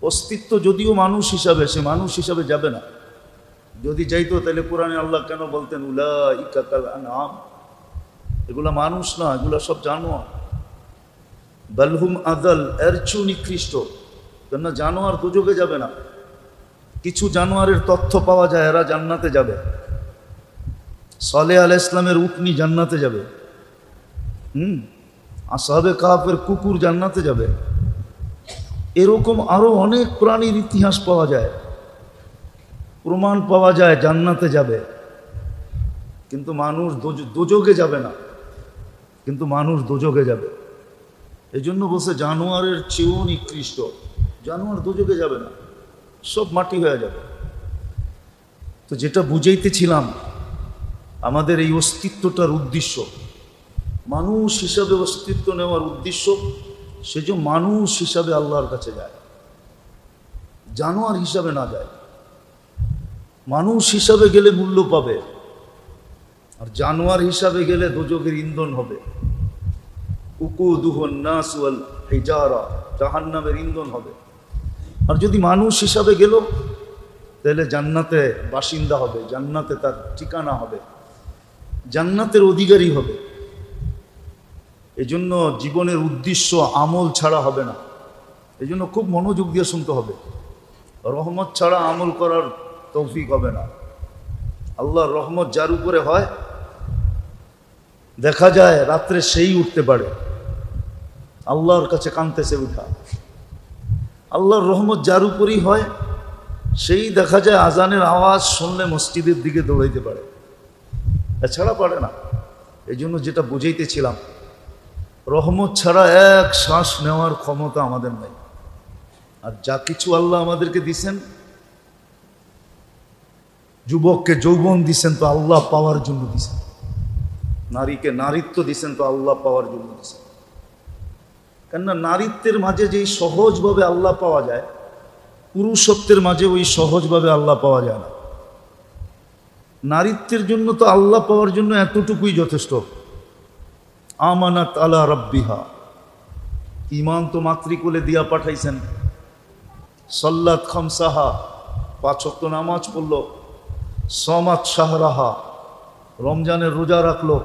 অস্তিত্ব যদিও মানুষ হিসাবে, সে মানুষ হিসাবে যাবে না। যদি যাইতো তাহলে কোরআনে আল্লাহ কেন বলতেন উলাইকা কাল আনআম? এগুলা মানুষ না, এগুলা সব জানোয়ার। বালহুম আদাল, এর চেয়েও নিকৃষ্ট। কেননা জানোয়ার দুযোগে যাবে না। কিছু জানোয়ারের তথ্য পাওয়া যায় এরা জান্নাতে যাবে। সালেহ আলাইহিস সালামের উটনি জান্নাতে যাবে। আসহাবে কাহফের কুকুর জান্নাতে যাবে। এরকম আরো অনেক প্রাণীর ইতিহাস পাওয়া যায়, প্রমাণ পাওয়া যায় জান্নাতে যাবে। কিন্তু মানুষ দোজগে যাবে না, কিন্তু মানুষ দোজগে যাবে। এই জন্য বলছে জানোয়ারের চেয়েও নিকৃষ্ট। জানোয়ার দোজগে যাবে না, সব মাটি হয়ে যাবে। তো যেটা বুঝাইতেছিলাম, আমাদের এই অস্তিত্বটার উদ্দেশ্য, মানুষ হিসাবে অস্তিত্ব নেওয়ার উদ্দেশ্য, সে যে মানুষ হিসাবে আল্লাহর কাছে যায়, জানোয়ার হিসাবে না যায়। মানুষ হিসাবে গেলে মূল্য পাবে, আর জানোয়ার হিসাবে গেলে দোজখের ইন্ধন হবে। উকুদুহুন নাস ওয়াল হিজারা, জাহান্নামের ইন্ধন হবে। আর যদি মানুষ হিসাবে গেল তাহলে জান্নাতে বাসিন্দা হবে, জান্নাতে তার ঠিকানা হবে, জান্নাতের অধিকারী হবে। এজন্য জীবনের উদ্দেশ্য আমল ছাড়া হবে না। এজন্য খুব মনোযোগ দিয়ে শুনতে হবে। রহমত ছাড়া আমল করার তৌফিক হবে না। আল্লাহর রহমত যার উপরে হয়, দেখা যায় রাত্রে সেই উঠতে পারে, আল্লাহর কাছে কাঁদতেছে উঠা। আল্লাহর রহমত যার উপরই হয়, সেই দেখা যায় আজানের আওয়াজ শুনলে মসজিদের দিকে দৌড়াইতে পারে, এছাড়া পারে না। এই জন্য যেটা বুঝাইতেছিলাম, রহমত ছাড়া এক শ্বাস নেওয়ার ক্ষমতা আমাদের নাই। আর যা কিছু আল্লাহ আমাদেরকে দিছেন, যুবককে যৌবন দিছেন তো আল্লাহ পাওয়ার জন্য দিছেন, নারীকে নারীত্ব দিছেন তো আল্লাহ পাওয়ার জন্য দিছেন। কেননা নারীত্বের মাঝে যেই সহজভাবে আল্লাহ পাওয়া যায়, পুরুষত্বের মাঝে ওই সহজভাবে আল্লাহ পাওয়া যায় না। নারীত্বের জন্য তো আল্লাহ পাওয়ার জন্য এতটুকুই যথেষ্ট। আমানাত আলা রাব্বিহা, ঈমান তো মাতৃকুলে দিয়া পাঠাইছেন। সাল্লাত খামসাহা, 5 ওয়াক্ত নামাজ পড়ল। সমাত শাহরাহা, রমজানের রোজা রাখলো।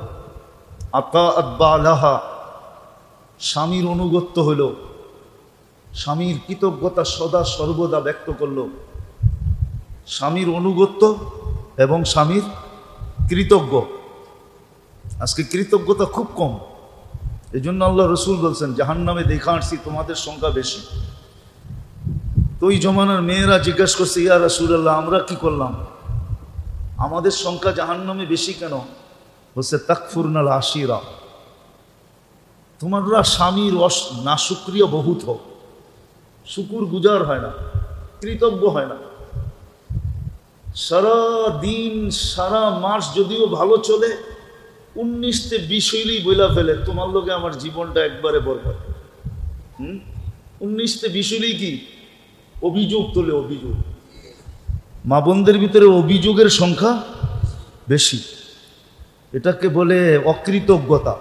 আতাআত বালাহা, স্বামীর অনুগত্য হইল, স্বামীর কৃতজ্ঞতা সদা সর্বদা ব্যক্ত করল। স্বামীর অনুগত্য এবং স্বামীর কৃতজ্ঞ। আজকে কৃতজ্ঞতা খুব কম। এই জন্য আল্লাহ রসুল বলছেন, জাহান্নামে দেখা আসছি তোমাদের সংখ্যা বেশি। তো ওই জমানার মেয়েরা জিজ্ঞাসা করছে, ইয়া রাসূলুল্লাহ, আমরা কি করলাম, আমাদের সংখ্যা জাহান্নামে বেশি কেন? বলছে, তাকফুরনাল আশিরা, তোমরা স্বামীর নাশুকরিয়া বহুত হোক, শুকুর গুজার হয় না, কৃতজ্ঞ হয় না। সারা দিন সারা মাস যদিও ভালো চলে, 19তে 20 হইলেই বইলা ফেলে, তোমার লোকে আমার জীবনটা একবারে বরবাদ। 19তে 20 হইলেই কি অভিযোগ তোলে, অভিযোগ। মা বোনদের ভিতরে অভিযোগের সংখ্যা বেশি, এটাকে বলে অকৃতজ্ঞতা।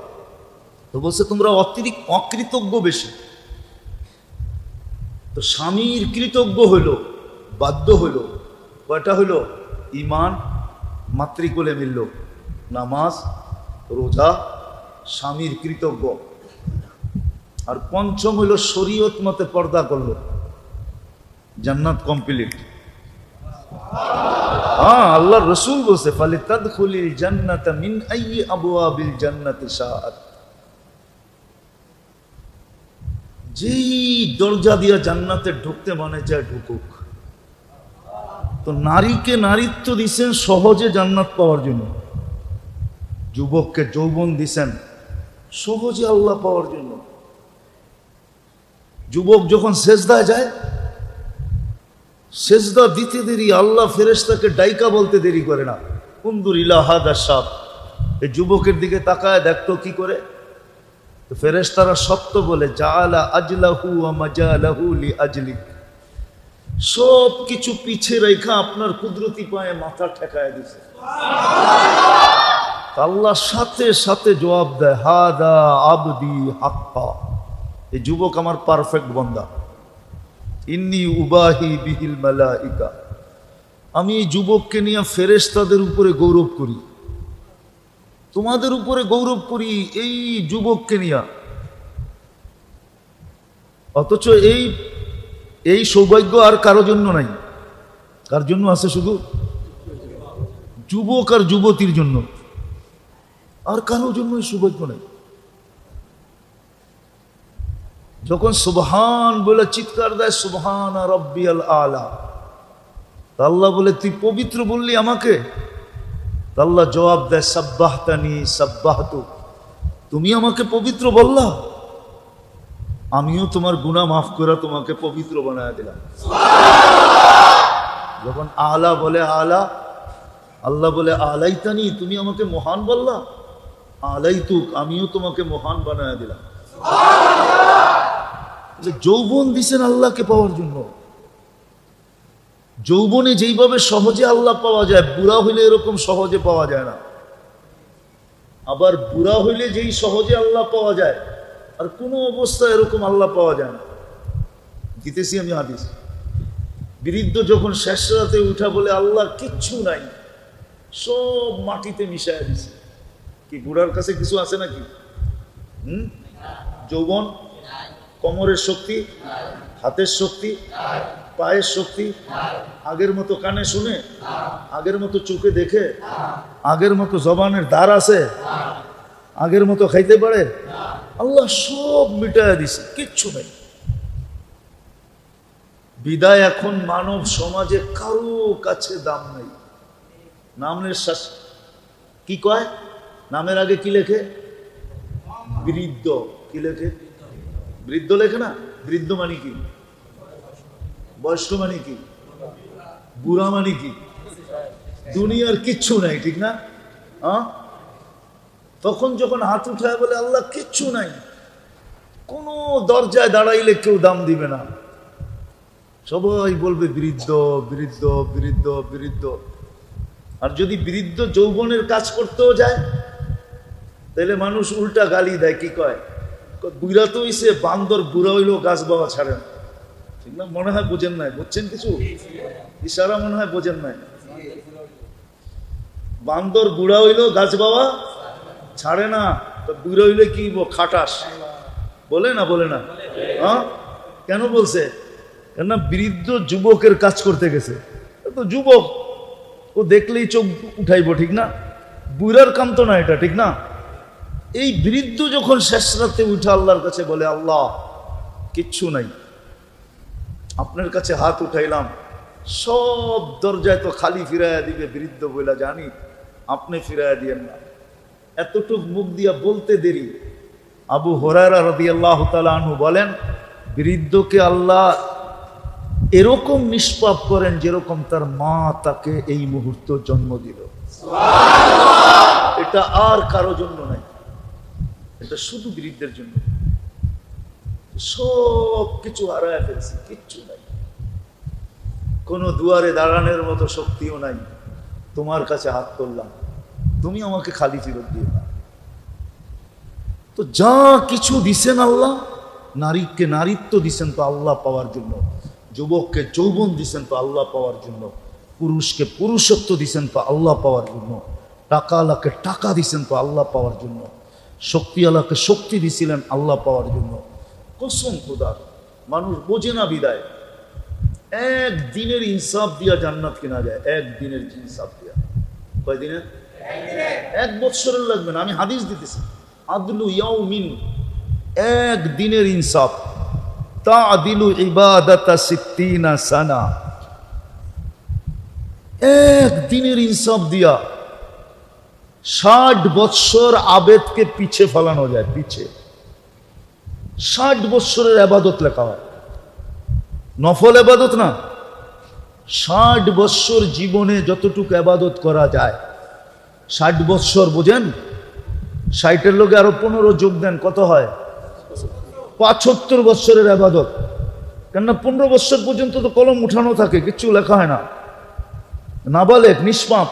তো বলছে তোমরা অকৃতজ্ঞ বেশি। তো স্বামীর কৃতজ্ঞ হইল, বাধ্য হইল, কয়টা হইল? ঈমান মাতৃকুলে মিলল, নামাজ রোজা, স্বামীর কৃতজ্ঞ। আর পঞ্চম হইল শরীয়ত মতে পর্দা করল, জান্নাত কমপ্লিট। হ্যাঁ, আল্লাহ রসুল বলছে, ফালিতাদখুলিল জান্নাতা মিন আইয়ি আবওয়াবিল জান্নাতি শাআত, যেই দরজা দিয়া জান্নাতে ঢুকতে মনে চায় ঢুকুক। তো নারীকে নারীত্ব দিছেন সহজে জান্নাত পাওয়ার জন্য, যুবককে যৌবন দিছেন সহজে আল্লাহ পাওয়ার জন্য। যুবক যখন সেজদায় যায়, সেজদা দিতে দেরি আল্লাহ ফেরেশতাকে ডাইকা বলতে দেরি করে না, উনদুর ইলা হাদা শাব, এই যুবকের দিকে তাকায় দেখতো কি করে। তো ফেরেশতারা সত্য বলে, জাআলা আজলাহু ওয়া মাজালাহু লিআজলিক, সব কিছু পিছে রেখা আপনার কুদরতি পায়ে মাথা ঠেকায় দিছে। আল্লাহ সাথে সাথে জবাব দেয়, হাদা আবদি হাক্কা, এই যুবক আমার পারফেক্ট বান্দা। ইন্নী উবাহি বিহিল মালাইকা, আমি এই যুবককে নিয়ে ফেরেশতাদের উপরে গৌরব করি, তোমাদের উপরে গৌরব করি এই যুবককে নিয়ে। অথচ এই সৌভাগ্য আর কারো জন্য নাই। কার জন্য আছে? শুধু যুবক আর যুবতীর জন্য, আর কারো জন্য সৌভাগ্য নাই। যখন সুবহান বলে চিৎকার দেয়, সুবহান রাব্বিয়াল আলা, আল্লাহ বলে তুই পবিত্র বললি আমাকে? আল্লাহ জবাব দেয়, সাব্বাহতানি সাব্বাহতু, তুমি আমাকে পবিত্র বললা, আমিও তোমার গুনাহ মাফ করে তোমাকে পবিত্র বানায় দিলাম। যখন আলা বলে আলা, আল্লাহ বলে আলাইতানি, তুমি আমাকে মহান বললা, আলাইতুক, আমিও তোমাকে মহান বানায় দিলাম। যৌবন দিছেন আল্লাহকে পাওয়ার জন্য। যৌবনে যেইভাবে সহজে আল্লাহ পাওয়া যায়, বুড়া হইলে এরকম সহজে পাওয়া যায় না। আবার বুড়া হইলে যেই সহজে আল্লাহ পাওয়া যায়, আর কোনো অবস্থায় এরকম আল্লাহ পাওয়া যায় না। দিতেছি আমি হাদিস। বৃদ্ধ যখন শেষ রাতে উঠা বলে আল্লাহ কিচ্ছু নাই, সব মাটিতে মিশায় দিছে। কি বুড়ার কাছে কিছু আছে নাকি? যৌবন, কোমরের শক্তি, হাতের শক্তি, পায়ের শক্তি, আগের মতো কানে শুনে, আগের মতো চোখে দেখে, আগের মতো জবানের দ্বার আছে, আগের মতো খাইতে পারে? আল্লাহ সব মিটায় দিছে, কিচ্ছু নাই। বিদায় এখন মানব সমাজে কারো কাছে দাম নেই। নামের কি কয়? নামের আগে কি লেখে? বৃদ্ধ। কি লেখে? বৃদ্ধ লেখে না? বৃদ্ধ মানে কি? বয়স্ক মানে কি? বুড়া মানে কি? দুনিয়ার কিচ্ছু নাই, ঠিক না? তখন যখন হাত উঠায় বলে আল্লাহ কিচ্ছু নাই, কোন দরজায় দাঁড়াইলে কেউ দাম দিবে না, সবাই বলবে বৃদ্ধ বৃদ্ধ বৃদ্ধ বৃদ্ধ। আর যদি বৃদ্ধ যৌবনের কাজ করতেও যায়, তাহলে মানুষ উল্টা গালি দেয়। কি কয়? বুড়া তো হইছে, বান্দর বুড়া হইলেও গাছ বাবা ছাড়ে না, ঠিক না? মনে হয় বোঝেন নাই। বুঝছেন কিছু ইশারা? মনে হয় বোঝেন নাই। বান্দর বুড়া হইলেও গাছ বাবা ছাড়ে না, তো বুড়া হইলে কি খাটাস বলে না? বলে না? হ্যাঁ, কেন বলছে? কেননা বৃদ্ধ যুবকের কাজ করতে গেছে। তো যুবক ও দেখলেই চোখ উঠাইব, ঠিক না? বুড়ার কাম তো না এটা, ঠিক না? এই বৃদ্ধ যখন শেষ রাতে উঠে আল্লাহর কাছে বলে আল্লাহ কিচ্ছু নাই, আপনার কাছে হাত উঠাইলাম, সব দরজায় তো খালি ফিরাইয়া দিবে বৃদ্ধ বইলা জানি, আপনি ফিরাইয়া দিয়েন না। এতটুক মুখ দিয়া বলতে দেরি। আবু হুরায়রা রাদিয়াল্লাহু তাআলা আনহু বলেন, বৃদ্ধকে আল্লাহ এরকম নিষ্পাপ করেন যেরকম তার মা তাকে এই মুহূর্তে জন্ম দিল। এটা আর কারো জন্য নাই, এটা শুধু বৃদ্ধের জন্য। সব কিছু হারায় ফেলছি, কিচ্ছু নাই, কোনো দুয়ারে দাঁড়ানোর মতো শক্তিও নাই। তোমার কাছে হাত করলাম, তুমি আমাকে খালি ফেরত দিও না। তো যা কিছু দিছেন আল্লাহ, নারীকে নারীত্ব দিছেন তো আল্লাহ পাওয়ার জন্য, যুবককে যৌবন দিছেন তো আল্লাহ পাওয়ার জন্য, পুরুষকে পুরুষত্ব দিছেন তো আল্লাহ পাওয়ার জন্য, টাকাওয়ালাকে টাকা দিছেন তো আল্লাহ পাওয়ার জন্য, শক্তিওয়ালাকে শক্তি দিছিলেন আল্লাহ পাওয়ার জন্য। কসম খোদার, মানুষ বোঝে না বিদায়। একদিনের ইনসাফ দিয়া জান্নাত কেনা যায়, একদিনের ইনসাফ দিয়া। কয়দিনের? এক বৎসরের লাগবে না। আমি হাদিস দিতেছি, আদলু ইয়াউমিন, একদিনের ইনসাফ, তাআদিলু ইবাদাতা সিত্তিনা সানা। একদিনের ইনসাফ দিয়া 60 বৎসর আবেদকে পিছে ফেলানো যায়। পিছে 60 বৎসরের ইবাদত লেখা হয়, নফল ইবাদত না। 60 বৎসর জীবনে যতটুকু ইবাদত করা যায়, 60 বৎসর বোঝেন, 60-এর লোকে আরো 15 যোগ দেন, কত হয়? 75 বৎসরের ইবাদত। কেননা 15 বৎসর পর্যন্ত তো কলম উঠানো থাকে, কিচ্ছু লেখা হয় না, নাবালেগ নিষ্পাপ।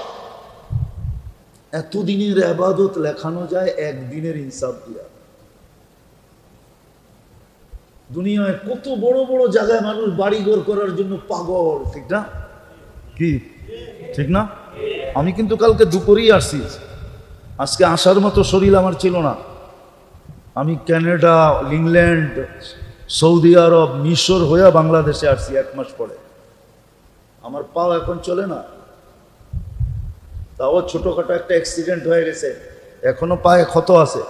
এতদিনের ইবাদত লেখানো যায় একদিনের ইনসাফ দিয়া। দুনিয়ায় কত বড় বড় জায়গায় মানুষ বাড়িঘর করার জন্য পাগল, ঠিক না? কি ঠিক না? আমি কিন্তু কালকে দুপুরেই আসছি, আজকে আসার মতো শরীর আমার ছিল না। আমি কানাডা, ইংল্যান্ড, সৌদি আরব, মিশর হয়ে বাংলাদেশে আসছি 1 মাস পরে। আমার পাও এখন চলে না, তাও ছোটখাটো একটা অ্যাক্সিডেন্ট হয়ে গেছে, এখনো পায়ে ক্ষত আছে।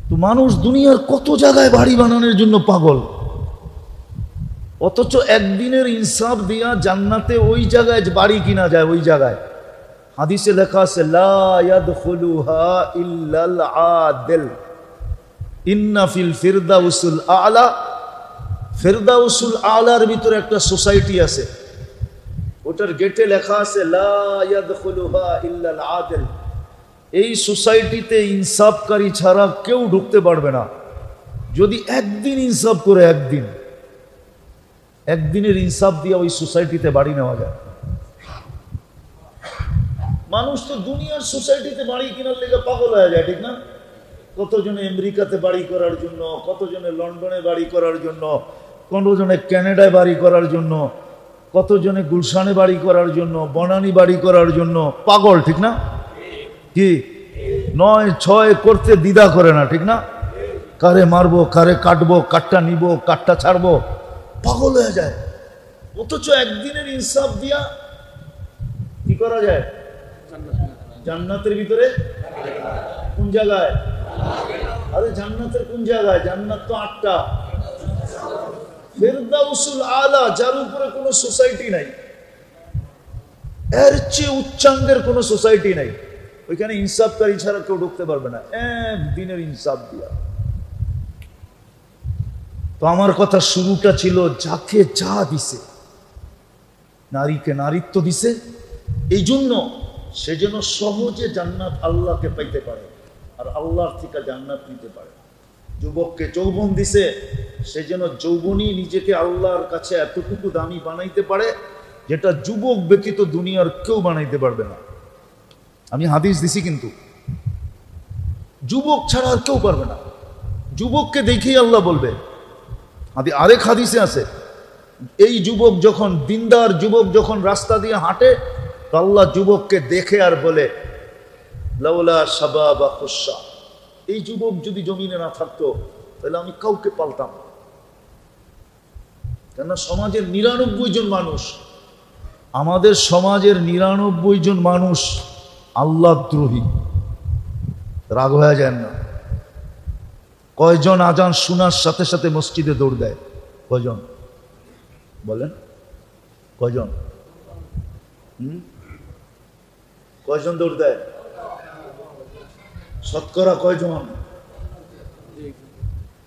তো মানুষ দুনিয়ার কত জায়গায় বাড়ি বানানোর জন্য পাগল, অথচ একদিনের ইনসাফ দিয়া জান্নাতে ওই জায়গায় বাড়ি কিনা যায়। ওই জায়গায় হাদিসে লেখা আছে, লা ইয়াদখুলুহা ইল্লাল আদিল, ইন্না ফিল ফিরদাউসুল আলা। ফিরদাউসুল আলার ভিতরে একটা সোসাইটি আছে, ওটার গেটে লেখা আছে লা ইয়াদখুলুহা ইল্লাল আদিল। এই সোসাইটিতে ইনসাফকারী ছাড়া কেউ ঢুকতে পারবে না। যদি একদিন ইনসাফ করে, একদিনের ইনসাফ দিয়ে ওই সোসাইটিতে বাড়ি নেওয়া যায়। মানুষ তো দুনিয়ার সোসাইটিতে বাড়ি কেনার লেগে পাগল হয়ে যায়, ঠিক না? কতজনে আমেরিকাতে বাড়ি করার জন্য, কতজনে লন্ডনে বাড়ি করার জন্য, কতজনে কানাডায় বাড়ি করার জন্য, কতজনে গুলশানে বাড়ি করার জন্য, বনানী বাড়ি করার জন্য পাগল, ঠিক না? কি 9-6 করতে দ্বিধা করে না, ঠিক না? কারে মারবো, কারে কাটবো, কাটটা নিব, কাটটা ছাড়বো, পাগল হয়ে যায়। অথচ একদিনের ইনসাফ দিয়া কি করা যায়? জান্নাতের ভিতরে। কোন জায়গায়? আরে জান্নাতের কোন জায়গায়? জান্নাত তো 8টা। ফিরদাউসুল আলা, যার উপরে কোনো সোসাইটি নাই, এর চেয়ে উচ্চাঙ্গের কোনো সোসাইটি নাই। ওইখানে ইনসাফকারী ছাড়া কেউ ঢুকতে পারবে না, একদিনের ইনসাফ দিয়া। তো আমার কথা শুরুটা ছিল, যাকে যা দিছে, নারীকে নারীত্ব দিছে, এই জন্য সে যেন সহজে জান্নাত আল্লাহকে পাইতে পারে আর আল্লাহর থেকে জান্নাত নিতে পারে। যুবককে যৌবন দিছে, সে যেন যৌবনই নিজেকে আল্লাহর কাছে এতটুকু দামি বানাইতে পারে যেটা যুবক ব্যতীত দুনিয়ার কেউ বানাইতে পারবে না। আমি হাদিস দিছি, কিন্তু যুবক ছাড়া আর কেউ পারবে না। যুবককে দেখেই আল্লাহ বলবে। আরেক হাদিসে আছে, এই যুবক যখন, দিনদার যুবক যখন রাস্তা দিয়ে হাঁটে, তো আল্লাহ যুবককে দেখে আর বলে, লাউলা শাবাবা খুশা, এই যুবক যদি জমিনে না থাকতো তাহলে আমি কাউকে পালতাম। কেন? সমাজের 99 জন মানুষ, আমাদের সমাজের 99 জন মানুষ আল্লাহদ্রোহী। রাগ হয়ে যায় না? কয়জন আজান শোনার সাথে সাথে মসজিদে দৌড় দেয়? কয়জন বলেন? কয়জন? কয়জন দৌড় দেয়? শতকরা কয়জন?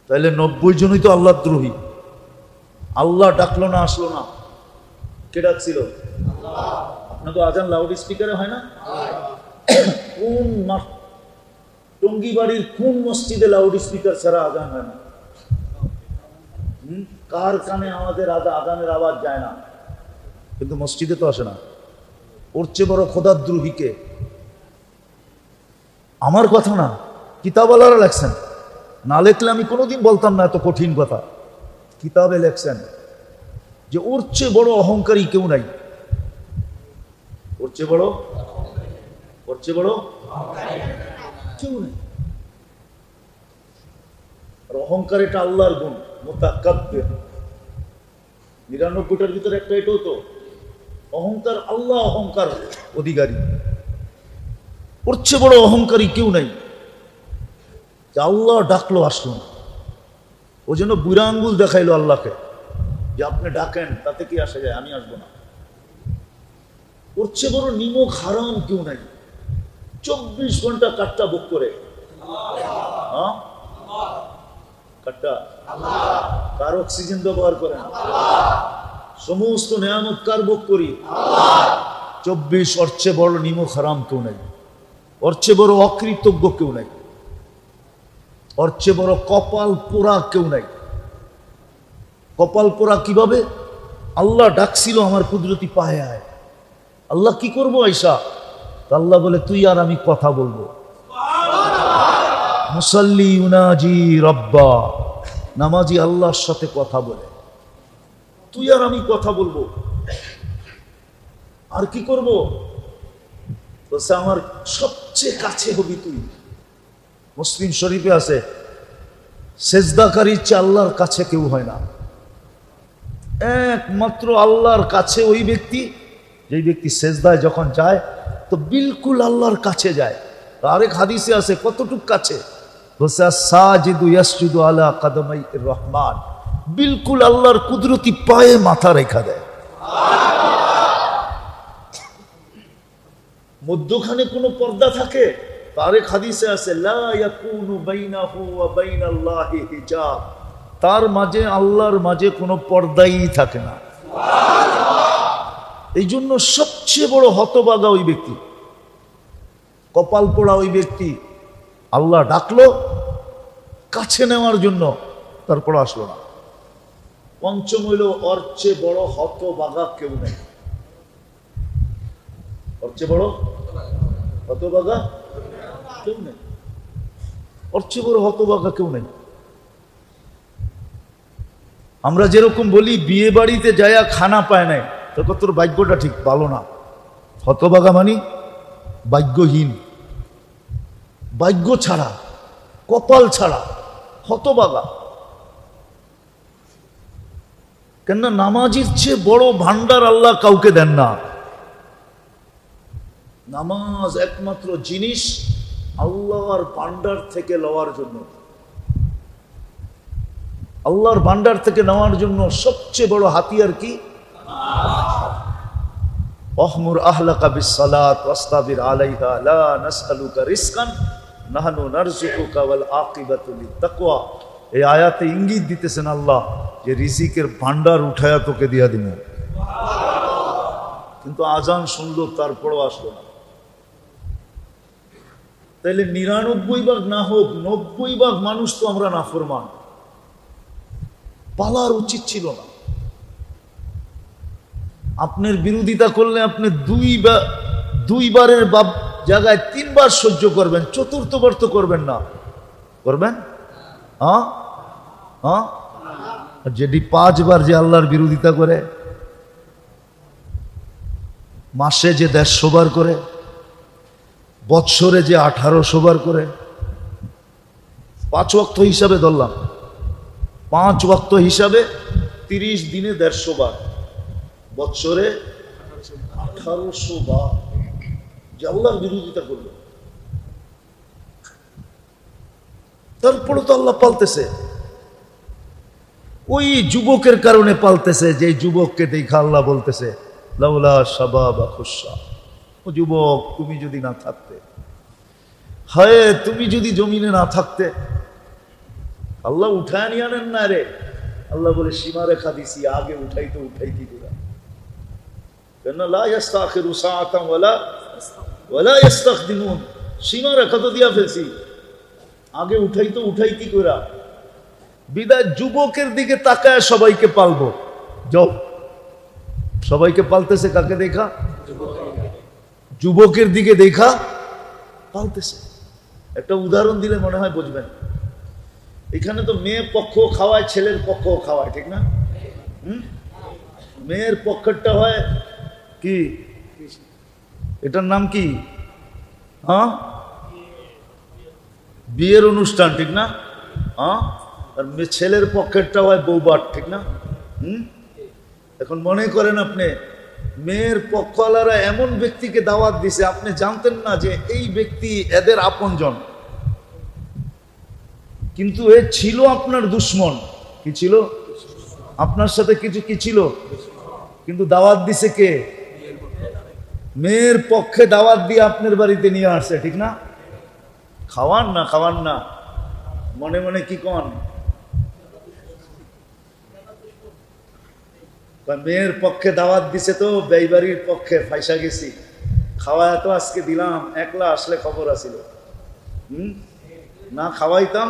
তাহলে 90 জনই তো আল্লাহদ্রোহী। আল্লাহ ডাকলো না, আসলো না, কে ডাকছিল? আপনার তো আজান লাউড স্পিকারে হয় না? কোন টঙ্গিবাড়ির কোন মসজিদে লাউড স্পিকার ছাড়া আজান হয় না? কার কানে আমাদের আজানের আওয়াজ যায় না? কিন্তু মসজিদে তো আসে না। ওর চেয়ে বড় খোদাদ্রোহীকে। আমার কথা না, কিতাবওয়ালারা লেখছেন, না লেখলে আমি কোনোদিন বলতাম না এত কঠিন কথা। কিতাবে লেখছেন যে ওর চেয়ে বড় অহংকারী কেউ নাই। ওর চেয়ে বড় কেউ নেই। আর অহংকার এটা আল্লাহর গুণ, মুতাকাব্বির। 99টার ভিতরে একটা এটাও তো অহংকার। আল্লাহ অহংকার অধিকারী, ওর চেয়ে বড় অহংকারী কেউ নাই। আল্লাহ ডাকলো, আসলো না। ও যেন বুড়া আঙ্গুল দেখাইলো আল্লাহকে যে আপনি ডাকেন, তাতে কি আসা যায়, আমি আসবো না। ওর চেয়ে বড় নিমক হারাম কেউ নাই। 24 ঘন্টা কাটটা বুক করে। হ্যাঁ, কাটটা কার অক্সিজেন ব্যবহার করেন? সমস্ত নেয়ামত কার ভোগ করি? 24। ওর চেয়ে বড় নিমক হারাম কেউ নাই। ওর চেয়ে বড় অকৃতজ্ঞ কেউ নাই। ওর চেয়ে বড় কপাল পোড়া কেউ নাই। কপাল পোড়া কিভাবে? আল্লাহ ডাকছিল, আমার কুদরতি পায়ে আয়। আল্লাহ কি করবো আয়সা? আল্লাহ বলে, তুই আর আমি কথা বলবো। মুসাল্লি ইউনাজি রব্বা, নামাজি আল্লাহর সাথে কথা বলে, তুই আর আমি কথা বলবো, আর কি করব? বলছে আমার সবচেয়ে কাছে হবি তুই। মুসলিম শরীফে আছে, সেজদাকারীর চেয়ে আল্লাহর কাছে কেউ হয় না। একমাত্র আল্লাহর কাছে ওই ব্যক্তি, যেই ব্যক্তি সেজদায় যখন যায় তো বিলকুল আল্লাহর কাছে যায়। আরেক হাদিসে আছে কতটুক কাছে, বলছে সাজিদু ইয়াসজুদু আলা কাদামাইর রহমান, বিলকুল আল্লাহর কুদরতি পায়ে মাথা রেখা দেয়। মধ্যখানে কোনো পর্দা থাকে? আরেক হাদিসে আছে লা ইয়াকুনু বাইনাহু ওয়া বাইনাল্লাহি হিজাব, তার মাঝে আল্লাহর মাঝে কোনো পর্দাই থাকে না। এই জন্য সবচেয়ে বড় হতভাগা ওই ব্যক্তি, কপাল পোড়া ওই ব্যক্তি, আল্লাহ ডাকলো কাছে নেওয়ার জন্য, তারপর আসলো না। পঞ্চম হইল ওর চেয়ে বড় হতভাগা কেউ নেই। ওর চেয়ে বড় হতভাগা কেউ নেই, ওর চেয়ে বড় হতভাগা কেউ নেই। আমরা যেরকম বলি বিয়ে বাড়িতে যায়া খানা পায় নাই, তখন তোর ভাগ্যটা ঠিক ভালো না। হতভাগা মানি ভাগ্যহীন, ভাগ্য ছাড়া, কপাল ছাড়া, হতভাগা। কেননা নামাজির চেয়ে বড় ভান্ডার আল্লাহ কাউকে দেন না। নামাজ একমাত্র জিনিস আল্লাহর ভান্ডার থেকে লওয়ার জন্য, আল্লাহর ভান্ডার থেকে নেওয়ার জন্য সবচেয়ে বড় হাতিয়ার কি? অহমুর আহলাকা বিসসালাত ওয়াসতাবির আলাইহা লা নাসআলুকা রিজকান নাহনু নারযুকুকা ওয়াল আকিবাতু লিত্তাকওয়া। এই আয়াতে ইঙ্গিত দিতেছেন আল্লাহ যে রিজিকের ভান্ডার উঠায়া তোকে দিয়া দিব। কিন্তু আজান শুনলো তারপরও আসলো না। তাইলে ৯৯ ভাগ না হোক ৯০ ভাগ মানুষ তো আমরা নাফরমান। পালার উচিত ছিল না। আপনার বিরোধিতা করলে আপনি দুইবারের জায়গায় ৩ বার সহ্য করবেন, চতুর্থবার তো করবেন না। করবেন? হ্যাঁ হ্যাঁ। যেটি ৫ বার যে আল্লাহর বিরোধিতা করে, মাসে যে ১৫০ বার করে, বৎসরে যে ১৮০০ বার করে, ৫ ওয়াক্ত হিসাবে ধরলাম, ৫ ওয়াক্ত হিসাবে ৩০ দিনে ১৫০ বার, বৎসরে ১৮০০ বার যে আল্লাহর বিরোধিতা করলো। তারপরে তো আল্লাহ পালতেছে। ওই যুবকের কারণে পালতেছে, যে যুবককে দেখা আল্লাহ বলতেছে লাউলা শাবাবা খুশা, ও যুবক তুমি যদি না থাকতে, হায় তুমি যদি জমিনে না থাকতে। আল্লাহ উঠায় নিয়ে আনেন না রে, আল্লাহ বলে সীমারেখা দিছি, আগে উঠাইতে উঠাইতে দিলাম। কেন লা ইস্তাখিরু সাআতান ওয়ালা ইস্তাকদিমুন, সীমারেখা তো দিয়া ফেলছি, আগে উঠাইতে উঠাইতে কইরা। বিদায় যুবকের দিকে তাকায় সবাইকে পালবো। যাও, সবাইকে পালতেছে কাকে দেখা? যুবকের দিকে দেখা পালতেছে। একটা উদাহরণ দিলে মনে হয় বুঝবেন। এখানে তো মেয়ে পক্ষ খাওয়ায়, ছেলের পক্ষ খাওয়ায়, ঠিক না? মেয়ের পক্ষেরটা হয় কি, এটার নাম কি? হ্যাঁ, বিয়ের অনুষ্ঠান, ঠিক না? হ্যাঁ। আর ছেলের পক্ষেরটা হয় বৌবাট, ঠিক না? এখন মনে করেন আপনি মেয়ের পক্ষওয়ালারা এমন ব্যক্তিকে দাওয়াত দিছে, আপনি জানতেন না যে এই ব্যক্তি এদের আপনজন, কিন্তু এ ছিল আপনার দুশ্মন। কি ছিল? আপনার সাথে কিছু কি ছিল, কিন্তু দাওয়াত দিছে কে? মেয়ের পক্ষে দাওয়াত দিয়ে আপনার বাড়িতে নিয়ে আসছে, ঠিক না? খাওয়ান না, খাওয়ান না, মনে মনে কি কন? মেয়ের পক্ষে দাওয়াত দিছে তো বেইবাড়ির পক্ষে ফাইসা গেছি, খাওয়ায় তো আজকে দিলাম, একলা আসলে খবর আছিল। না খাওয়াইতাম,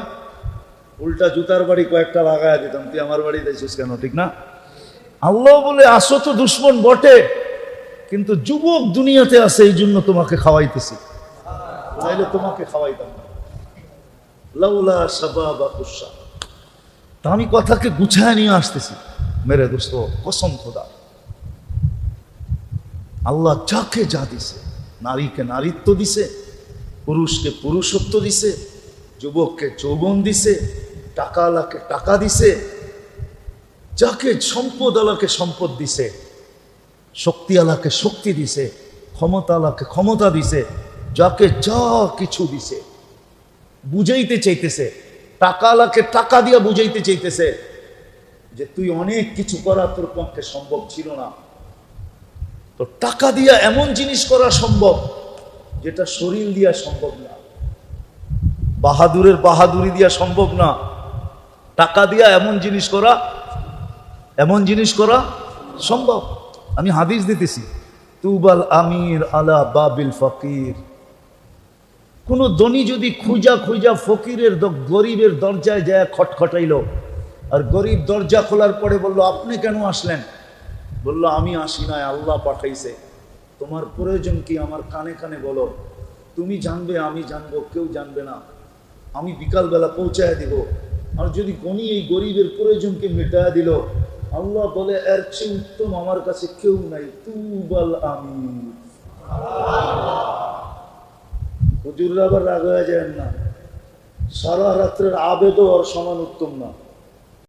উল্টা জুতার বাড়ি কয়েকটা লাগাইয়া দিতাম, তুই আমার বাড়ি যাইছিস কেন, ঠিক না? আল্লাহ বলে আসো তো দুশ্মন বটে, কিন্তু যুবক দুনিয়াতে আছে, এই জন্য তোমাকে খাওয়াইতেছি, তাইলে তোমাকে খাওয়াইতাম না। লাউলা শাবাবা খুশা, তা আমি কথাকে গুছায় নিয়ে আসতেছি মেরে দোস্ত, কসম খোদা, আল্লাহ যাকে যা দিছে, নারীকে নারীত্ব দিছে, পুরুষকে পুরুষত্ব দিছে, যুবককে যৌবন দিছে, টাকাওয়ালাকে টাকা দিছে, যাকে সম্পদ আলাকে সম্পদ দিছে, শক্তিওয়ালাকে শক্তি দিছে, ক্ষমতাওয়ালাকে ক্ষমতা দিছে, যাকে যা কিছু দিছে বুঝাইতে চাইতেছে, টাকাওয়ালাকে টাকা দিয়া বুঝাইতে চাইতেছে যে তুই অনেক কিছু করা তোর পক্ষে সম্ভব ছিল না, তো টাকা দিয়া এমন জিনিস করা সম্ভব যেটা শরীর দিয়া সম্ভব না, বাহাদুরের বাহাদুরি দিয়া সম্ভব না, টাকা দিয়া এমন জিনিস করা সম্ভব। আমি হাদিস দিতেছি, তুবাল আমির আলা বাবিল ফকির। কোন ধনী যদি খুঁজা খুঁজা ফকিরের গরিবের দরজায় যায় খটখটাইল, আর গরিব দরজা খোলার পরে বলল আপনি কেন আসলেন? বলল আমি আসি নাই, আল্লাহ পাঠাইছে। তোমার প্রয়োজন কি আমার কানে কানে বলো, তুমি জানবে আমি জানবো, কেউ জানবে না, আমি বিকালবেলা পৌঁছায় দিব। আর যদি কোনি এই গরিবের প্রয়োজনকে মেটায় দিল, আল্লাহ বলে এর চেয়ে উত্তম আমার কাছে কেউ নাই। তুবাল আমির। হুজুররা আবার রাগ হয়ে যায় না, সারা রাত্রের আবেদও আর সমান উত্তম না।